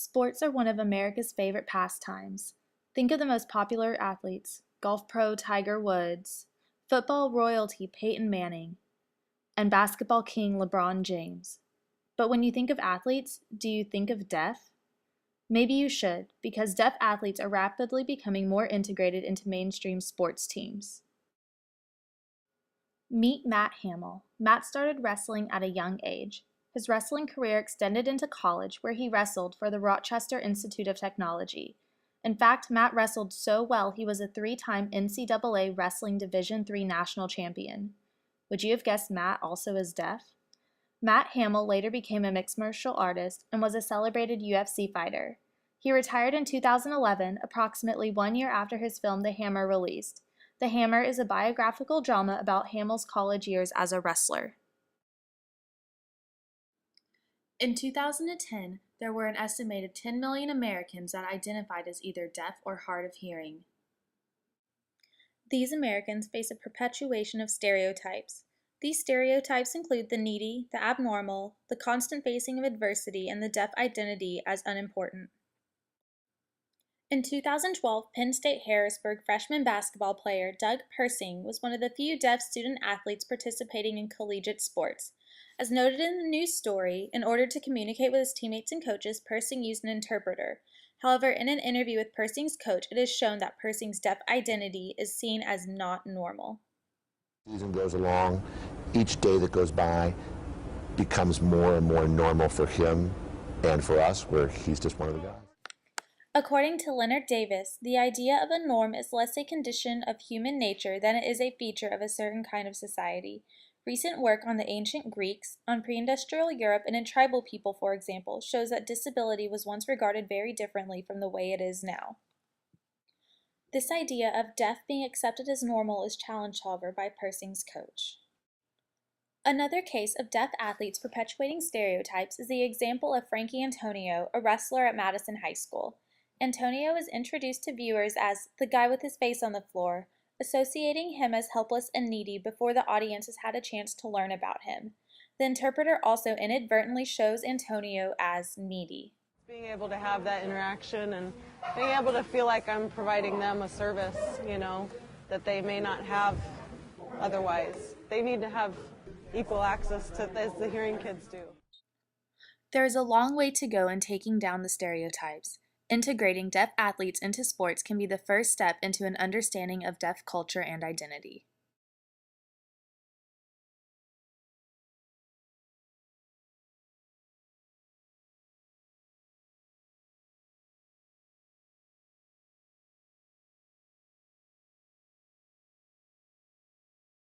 Sports are one of America's favorite pastimes. Think of the most popular athletes: golf pro Tiger Woods, football royalty Peyton Manning, and basketball king LeBron James. But when you think of athletes, do you think of deaf? Maybe you should, because deaf athletes are rapidly becoming more integrated into mainstream sports teams. Meet Matt Hamill. Matt started wrestling at a young age. His wrestling career extended into college, where he wrestled for the Rochester Institute of Technology. In fact, Matt wrestled so well he was a three-time NCAA Wrestling Division III national champion. Would you have guessed Matt also is deaf? Matt Hamill later became a mixed martial artist and was a celebrated UFC fighter. He retired in 2011, approximately 1 year after his film The Hammer released. The Hammer is a biographical drama about Hamill's college years as a wrestler. In 2010, there were an estimated 10 million Americans that identified as either deaf or hard of hearing. These Americans face a perpetuation of stereotypes. These stereotypes include the needy, the abnormal, the constant facing of adversity, and the deaf identity as unimportant. In 2012, Penn State Harrisburg freshman basketball player Doug Persing was one of the few deaf student athletes participating in collegiate sports. As noted in the news story, in order to communicate with his teammates and coaches, Persing used an interpreter. However, in an interview with Persing's coach, it is shown that Persing's deaf identity is seen as not normal. Season goes along, each day that goes by becomes more and more normal for him and for us, where he's just one of the guys. According to Leonard Davis, the idea of a norm is less a condition of human nature than it is a feature of a certain kind of society. Recent work on the ancient Greeks, on pre-industrial Europe, and in tribal people, for example, shows that disability was once regarded very differently from the way it is now. This idea of deaf being accepted as normal is challenged, however, by Persing's coach. Another case of deaf athletes perpetuating stereotypes is the example of Frankie Antonio, a wrestler at Madison High School. Antonio is introduced to viewers as the guy with his face on the floor, associating him as helpless and needy before the audience has had a chance to learn about him. The interpreter also inadvertently shows Antonio as needy. Being able to have that interaction and being able to feel like I'm providing them a service, that they may not have otherwise. They need to have equal access to as the hearing kids do. There is a long way to go in taking down the stereotypes. Integrating deaf athletes into sports can be the first step into an understanding of deaf culture and identity.